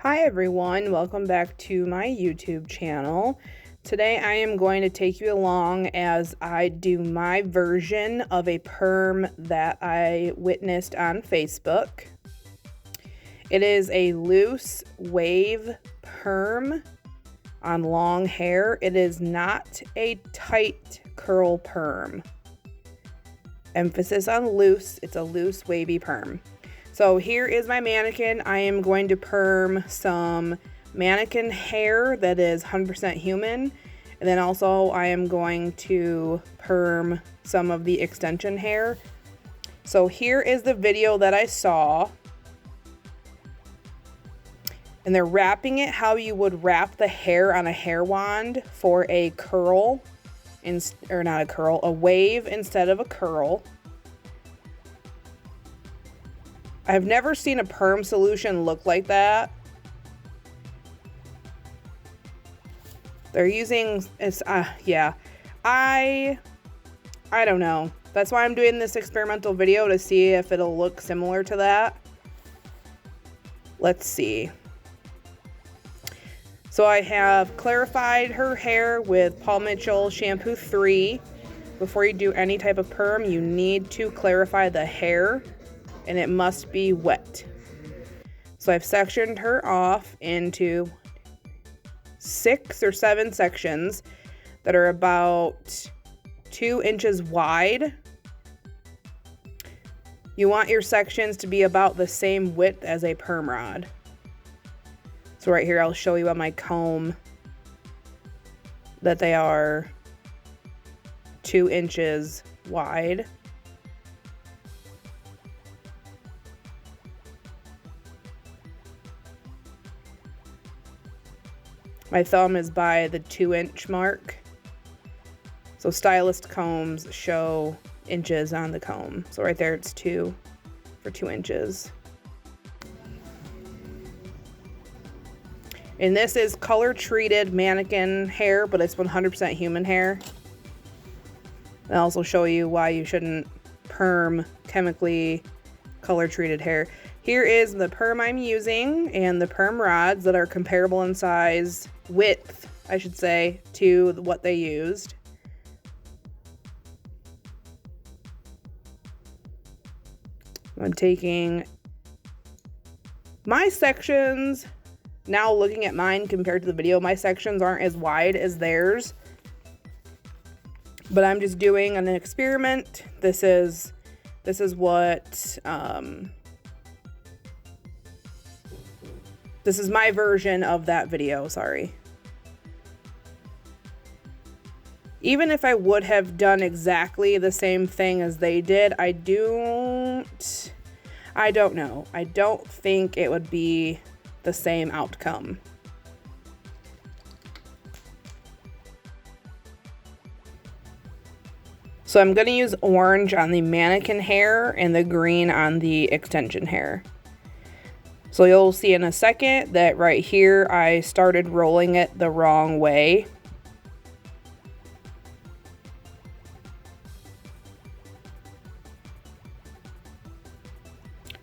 Hi everyone, welcome back to my YouTube channel. Today I am going to take you along as I do my version of a perm that I witnessed on Facebook. It is a loose wave perm on long hair. It is not a tight curl perm. Emphasis on loose, it's a loose wavy perm. So here is my mannequin. I am going to perm some mannequin hair that is 100% human. And then also I am going to perm some of the extension hair. So here is the video that I saw. And they're wrapping it how you would wrap the hair on a hair wand for a curl, or not a curl, a wave instead of a curl. I've never seen a perm solution look like that. They're using, yeah, I don't know. That's why I'm doing this experimental video, to see if it'll look similar to that. Let's see. So I have clarified her hair with Paul Mitchell Shampoo 3. Before you do any type of perm, you need to clarify the hair, and it must be wet. So I've sectioned her off into 6 or 7 sections that are about 2 inches wide. You want your sections to be about the same width as a perm rod. So right here, I'll show you on my comb that they are 2 inches wide. My thumb is by the 2-inch mark. So stylist combs show inches on the comb. So right there it's 2 for 2 inches. And this is color treated mannequin hair, but it's 100% human hair. I'll also show you why you shouldn't perm chemically color treated hair. Here is the perm I'm using and the perm rods that are comparable in size, width, I should say, to what they used. I'm taking my sections, now looking at mine compared to the video, my sections aren't as wide as theirs. But I'm just doing an experiment. This is what this is my version of that video, sorry. Even if I would have done exactly the same thing as they did, I don't know. I don't think it would be the same outcome. So I'm going to use orange on the mannequin hair and the green on the extension hair. So you'll see in a second that right here I started rolling it the wrong way.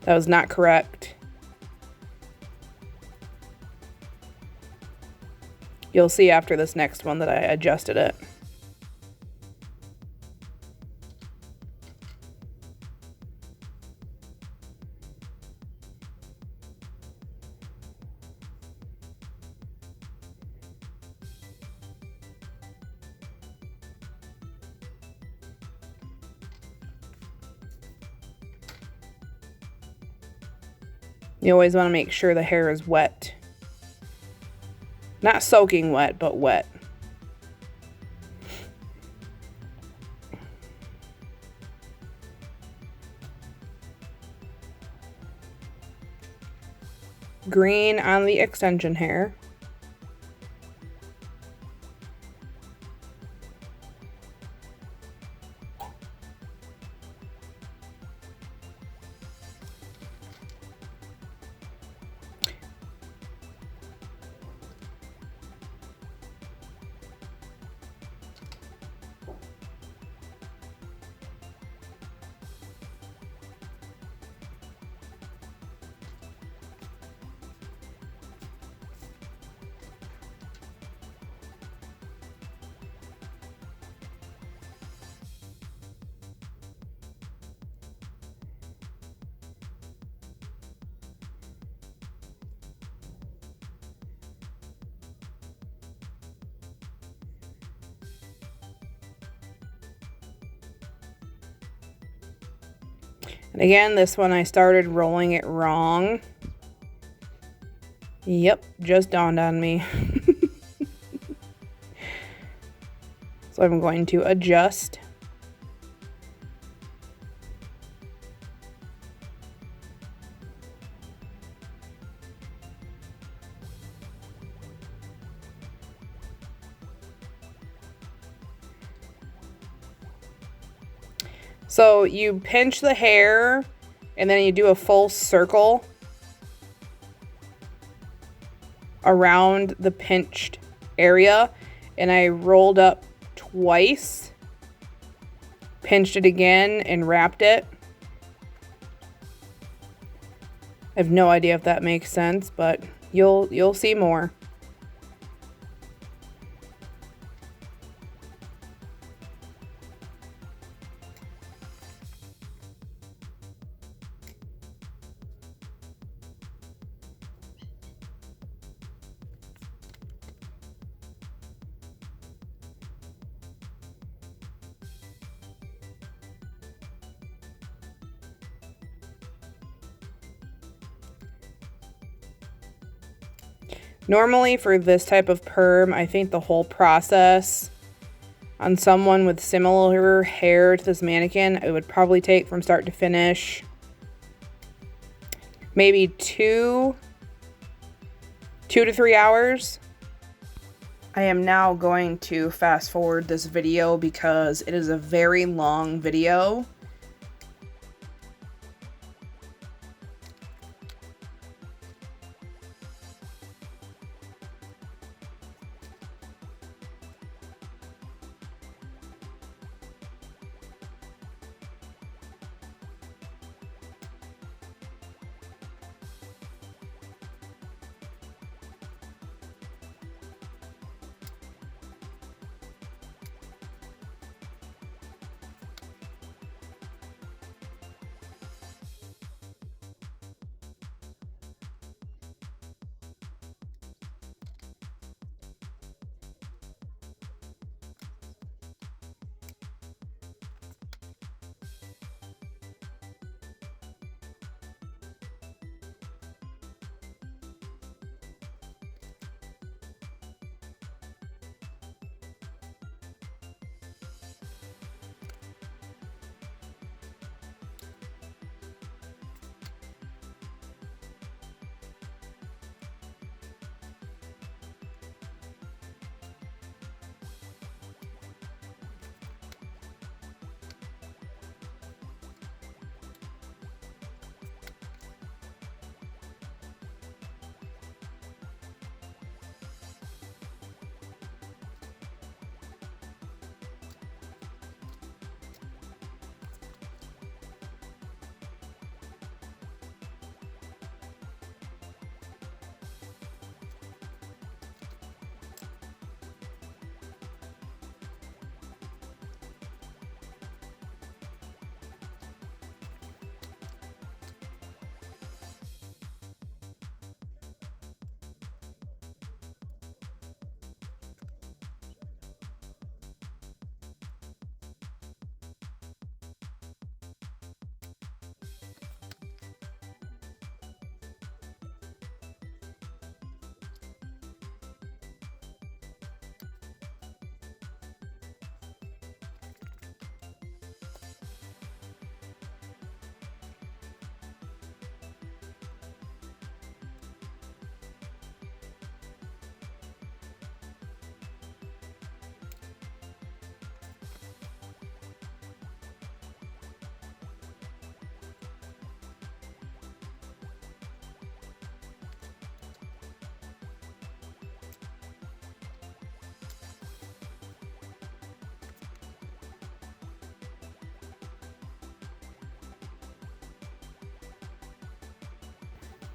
That was not correct. You'll see after this next one that I adjusted it. You always want to make sure the hair is wet. Not soaking wet, but wet. Green on the extension hair. And again, this one I started rolling it wrong. Yep, just dawned on me. So I'm going to adjust. So you pinch the hair and then you do a full circle around the pinched area, and I rolled up twice, pinched it again, and wrapped it. I have no idea if that makes sense, but you'll see more. Normally for this type of perm, I think the whole process on someone with similar hair to this mannequin, it would probably take from start to finish maybe 2 to 3 hours. I am now going to fast forward this video because it is a very long video.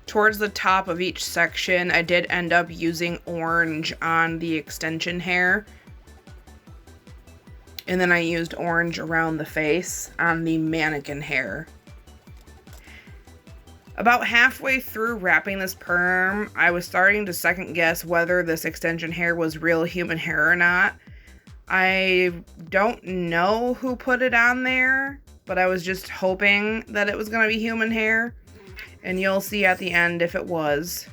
Towards the top of each section, I did end up using orange on the extension hair. And then I used orange around the face on the mannequin hair. About halfway through wrapping this perm, I was starting to second guess whether this extension hair was real human hair or not. I don't know who put it on there, but I was just hoping that it was going to be human hair, and you'll see at the end if it was.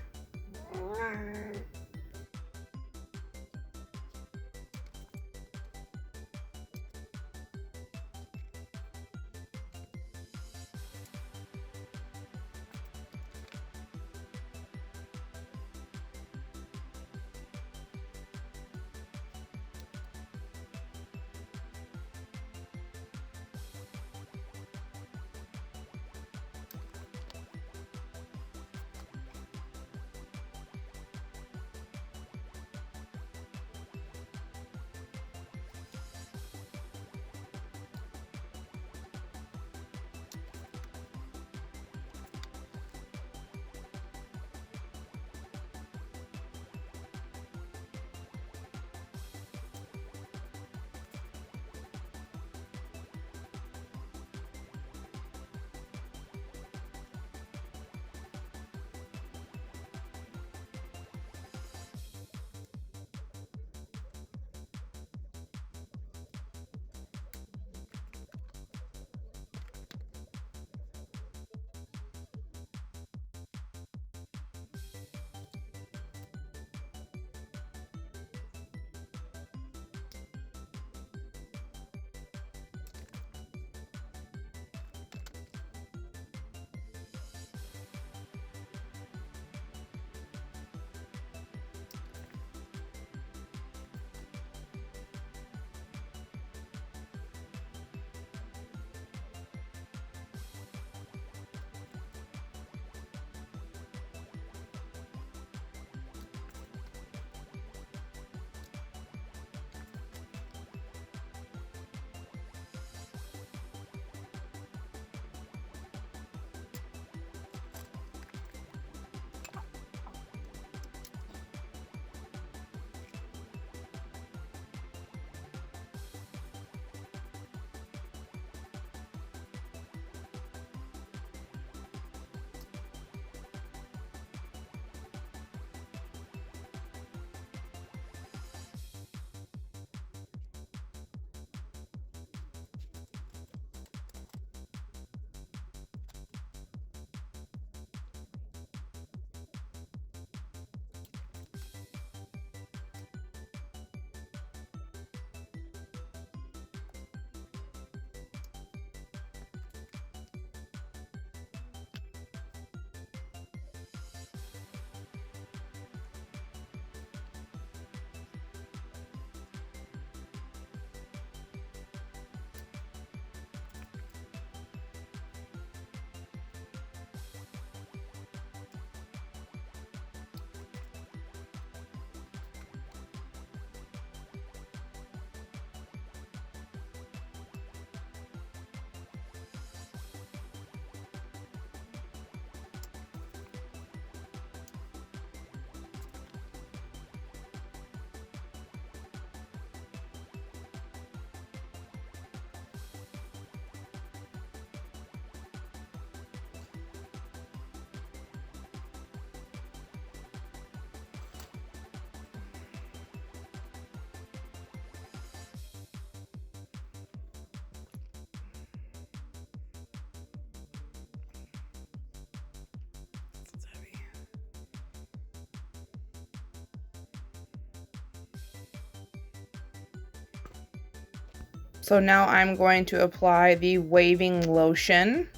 So now I'm going to apply the waving lotion.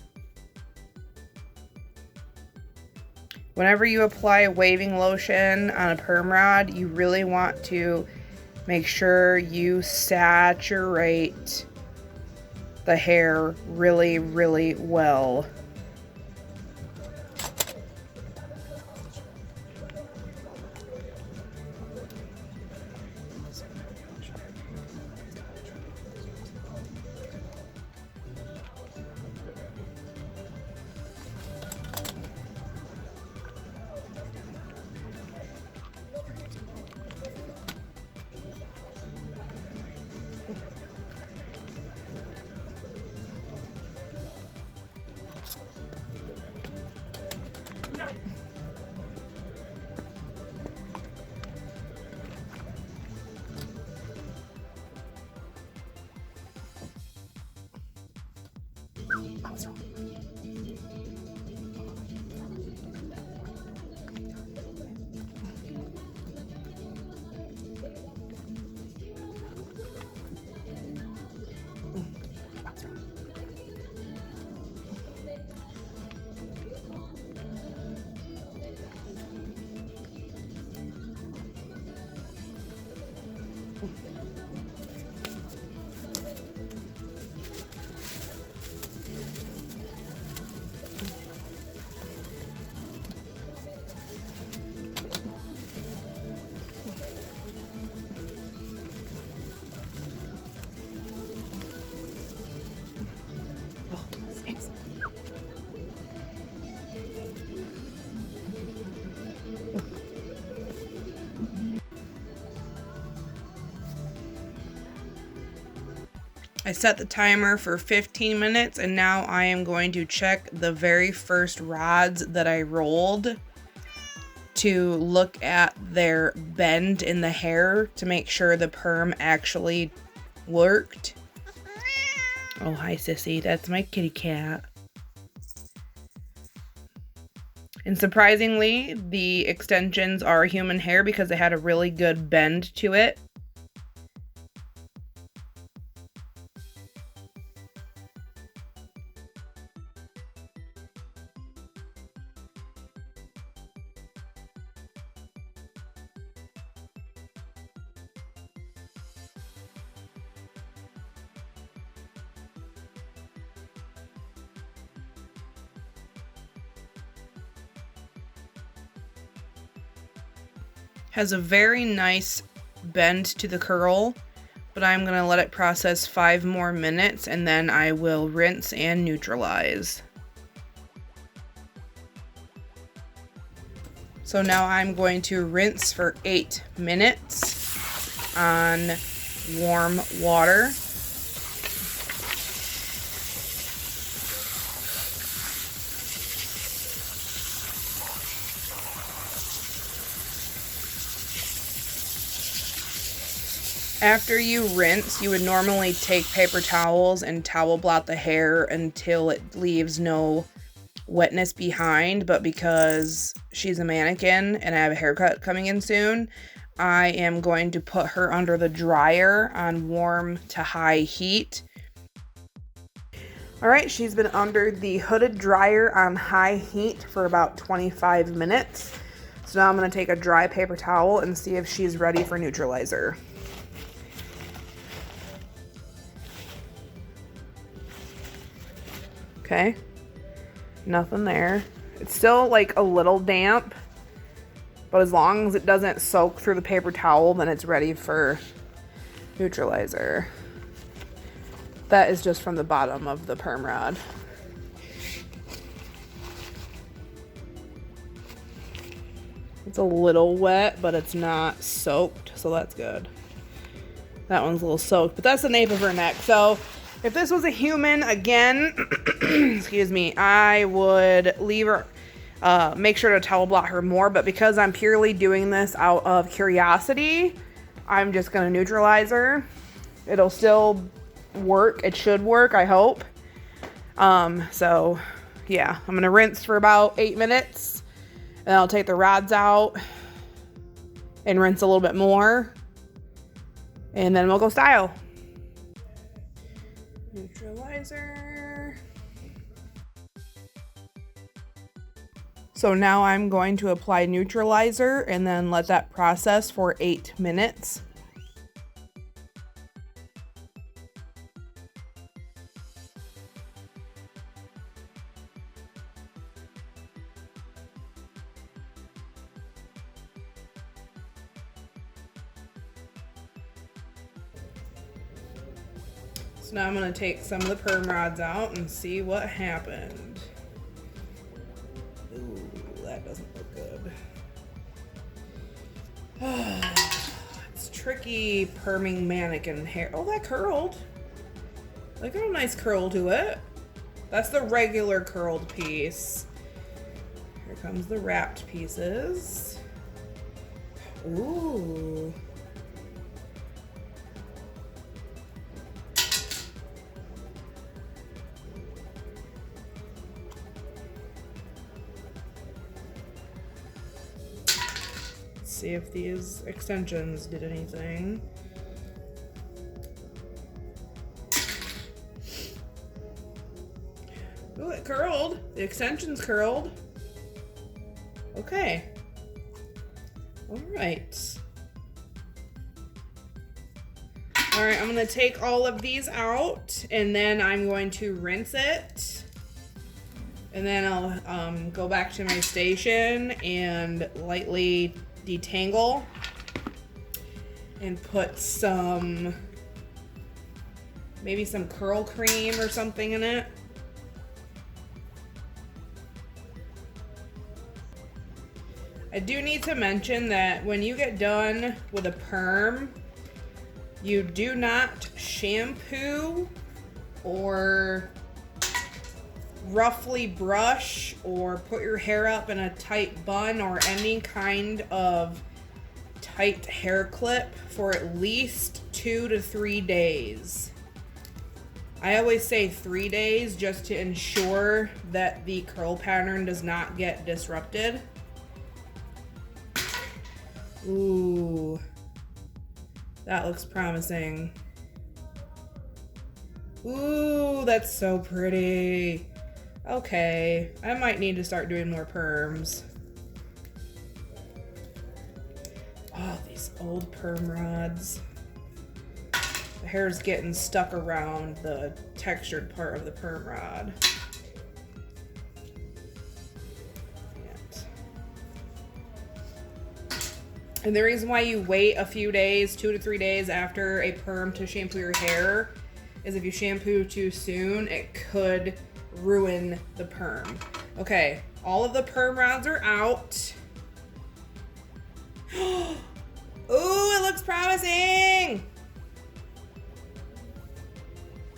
Whenever you apply waving lotion on a perm rod, you really want to make sure you saturate the hair really, really well. I set the timer for 15 minutes and now I am going to check the very first rods that I rolled to look at their bend in the hair to make sure the perm actually worked. Oh, hi, sissy. That's my kitty cat. And surprisingly, the extensions are human hair because they had a really good bend to it. Has a very nice bend to the curl, but I'm gonna let it process 5 more minutes and then I will rinse and neutralize. So now I'm going to rinse for 8 minutes on warm water. After you rinse, you would normally take paper towels and towel blot the hair until it leaves no wetness behind, but because she's a mannequin and I have a haircut coming in soon, I am going to put her under the dryer on warm to high heat. All right, she's been under the hooded dryer on high heat for about 25 minutes. So now I'm gonna take a dry paper towel and see if she's ready for neutralizer. Okay, nothing there. It's still like a little damp, but as long as it doesn't soak through the paper towel, then it's ready for neutralizer. That is just from the bottom of the perm rod. It's a little wet, but it's not soaked, so that's good. That one's a little soaked, but that's the nape of her neck. So if this was a human, again, excuse me, I would leave her, make sure to towel blot her more, but because I'm purely doing this out of curiosity, I'm just gonna neutralize her. It'll still work. It should work, I hope. So yeah, I'm gonna rinse for about 8 minutes, and I'll take the rods out and rinse a little bit more, and then we'll go style. Neutralizer. So now I'm going to apply neutralizer and then let that process for 8 minutes. So now I'm going to take some of the perm rods out and see what happened. Ooh, that doesn't look good. It's tricky perming mannequin hair. Oh, that curled. Look at a nice curl to it. That's the regular curled piece. Here comes the wrapped pieces. Ooh. See if these extensions did anything. Oh, it curled. The extensions curled. Okay. All right. All right, I'm gonna take all of these out and then I'm going to rinse it. And then I'll go back to my station and lightly detangle and put some, maybe some curl cream or something in it. I do need to mention that when you get done with a perm, You do not shampoo or roughly brush or put your hair up in a tight bun or any kind of tight hair clip for at least 2 to 3 days. I always say 3 days just to ensure that the curl pattern does not get disrupted. Ooh, that looks promising. Ooh, that's so pretty. Okay, I might need to start doing more perms. Oh, these old perm rods. The hair's getting stuck around the textured part of the perm rod. And the reason why you wait a few days, 2 to 3 days after a perm to shampoo your hair is if you shampoo too soon, it could ruin the perm. Okay, all of the perm rods are out. Ooh, it looks promising.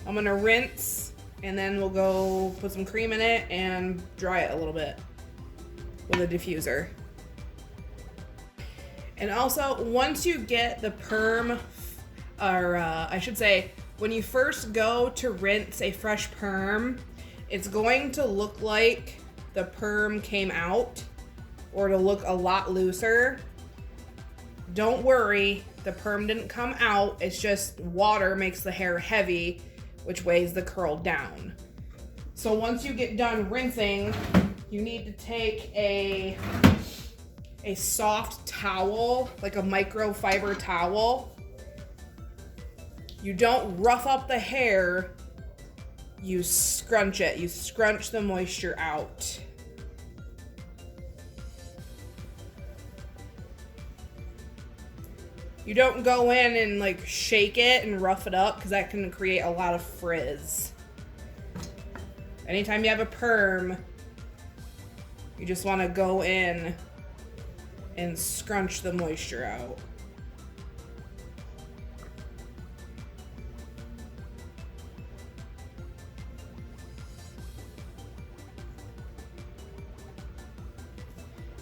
I'm gonna rinse and then we'll go put some cream in it and dry it a little bit with a diffuser. And also, once you get the perm, or I should say, when you first go to rinse a fresh perm, it's going to look like the perm came out or to look a lot looser. Don't worry, the perm didn't come out. It's just water makes the hair heavy, which weighs the curl down. So once you get done rinsing, you need to take a soft towel, like a microfiber towel. You don't rough up the hair, you scrunch it. You scrunch the moisture out. You don't go in and like shake it and rough it up because that can create a lot of frizz. Anytime you have a perm, you just want to go in and scrunch the moisture out.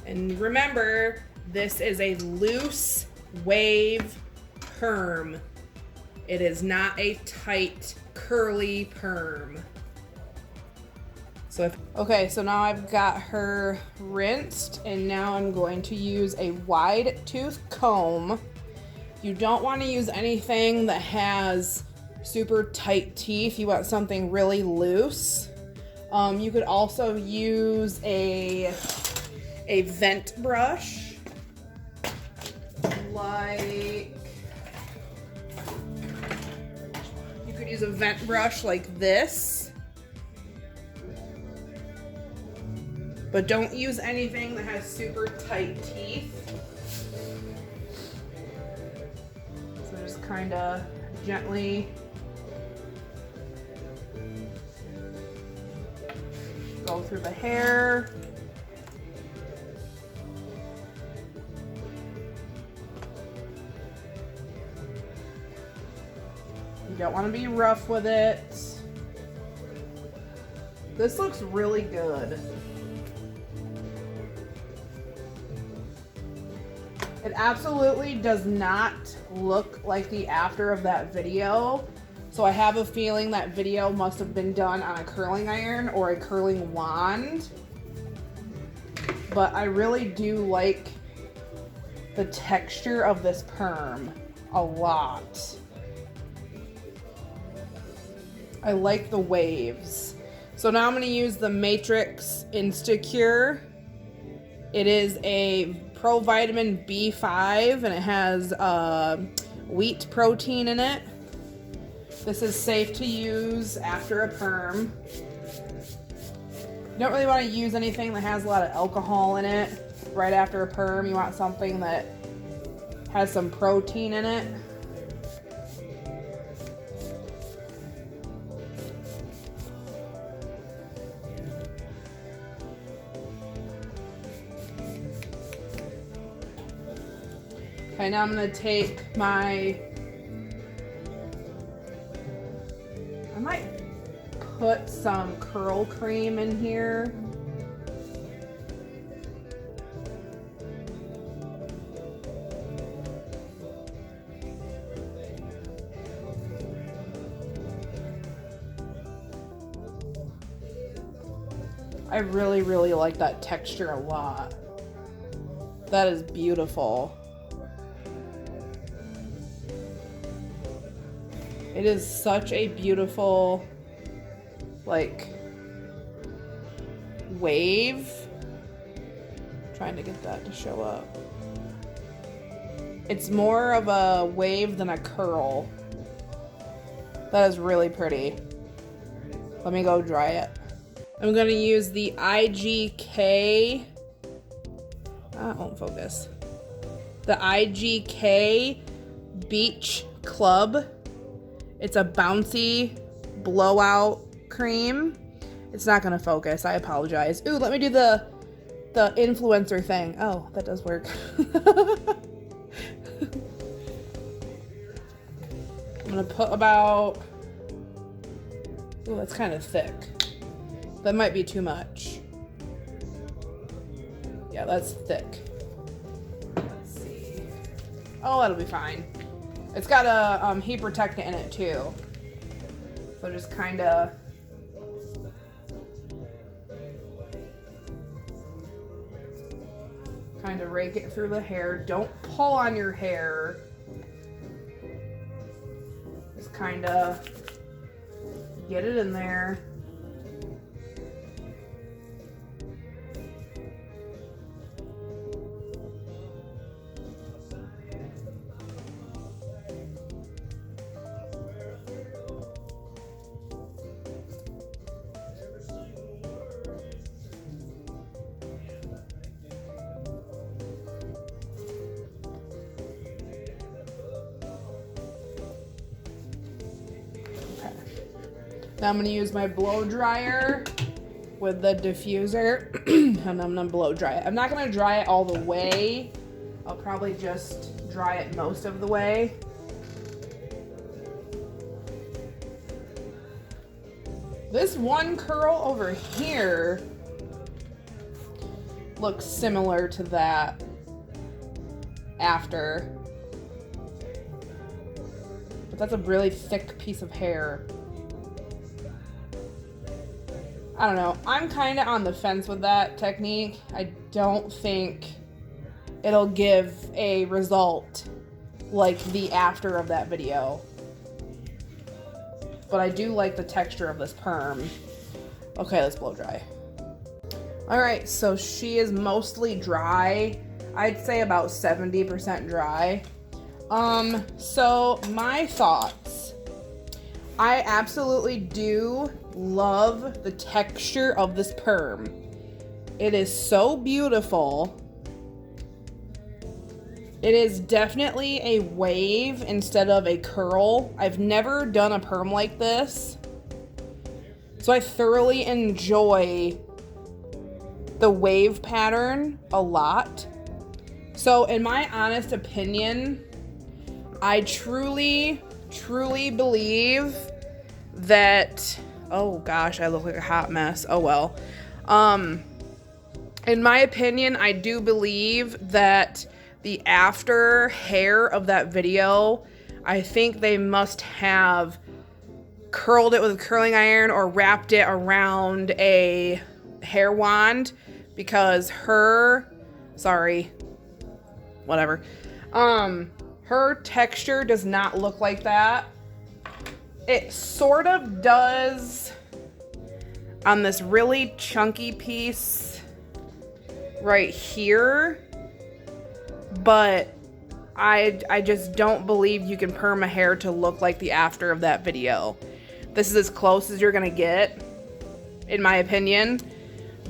And remember, this is a loose wave perm. It is not a tight, curly perm. Okay, so now I've got her rinsed, and now I'm going to use a wide tooth comb. You don't want to use anything that has super tight teeth. You want something really loose. You could also use a vent brush, like you could use a vent brush like this. But don't use anything that has super tight teeth. So just kind of gently go through the hair. You don't want to be rough with it. This looks really good. It absolutely does not look like the after of that video. So I have a feeling that video must have been done on a curling iron or a curling wand. But I really do like the texture of this perm a lot. I like the waves. So now I'm going to use the Matrix Instacure. It is a Pro Vitamin B5 and it has wheat protein in it. This is safe to use after a perm. You don't really want to use anything that has a lot of alcohol in it right after a perm. You want something that has some protein in it. Okay, now I'm going to take my put some curl cream in here. I really, really like that texture a lot. That is beautiful. It is such a beautiful, like, wave. I'm trying to get that to show up. It's more of a wave than a curl. That is really pretty. Let me go dry it. I'm gonna use the IGK. That won't focus. The IGK Beach Club. It's a bouncy blowout cream. It's not gonna focus, I apologize. Ooh, let me do the influencer thing. Oh, that does work. I'm gonna put about, ooh, that's kind of thick. That might be too much. Yeah, that's thick. Let's see. Oh, that'll be fine. It's got a heat protectant in it too. So just kind of rake it through the hair. Don't pull on your hair. Just kind of get it in there. Now I'm going to use my blow dryer with the diffuser and I'm going to blow dry it. I'm not going to dry it all the way. I'll probably just dry it most of the way. This one curl over here looks similar to that after. But that's a really thick piece of hair. I don't know. I'm kind of on the fence with that technique. I don't think it'll give a result like the after of that video. But I do like the texture of this perm. Okay, let's blow dry. All right, so she is mostly dry. I'd say about 70% dry. So my thoughts. I absolutely do love the texture of this perm. It is so beautiful. It is definitely a wave instead of a curl. I've never done a perm like this. So I thoroughly enjoy the wave pattern a lot. So in my honest opinion, I truly believe that, oh gosh, I look like a hot mess. Oh well. In my opinion, I do believe that the after hair of that video, I think they must have curled it with a curling iron or wrapped it around a hair wand because her texture does not look like that. It sort of does on this really chunky piece right here, but I just don't believe you can perm a hair to look like the after of that video. This is as close as you're gonna get, in my opinion,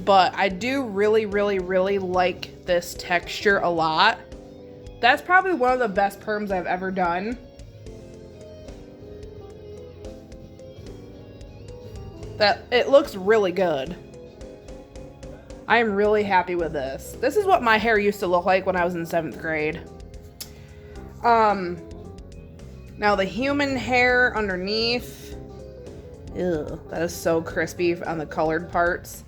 but I do really like this texture a lot. That's probably one of the best perms I've ever done. That it looks really good. I am really happy with this. This is what my hair used to look like when I was in 7th grade. Now the human hair underneath, Ew, that is so crispy on the colored parts.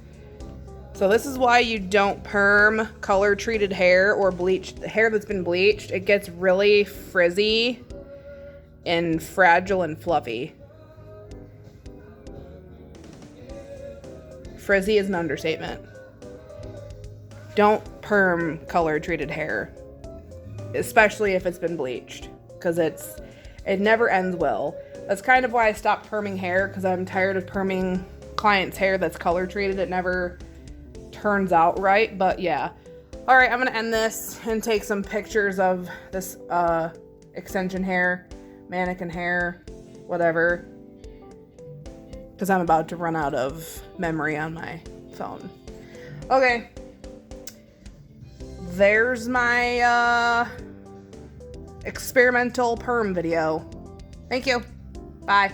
So this is why you don't perm color treated hair or bleached hair that's been bleached. It gets really frizzy and fragile and fluffy. Frizzy is an understatement. Don't perm color treated hair, especially if it's been bleached, because it never ends well. That's kind of why I stopped perming hair, because I'm tired of perming clients' hair that's color treated. It never turns out right, but yeah. All right, I'm gonna end this and take some pictures of this extension hair, mannequin hair, whatever, because I'm about to run out of memory on my phone. Okay, there's my experimental perm video. Thank you. Bye.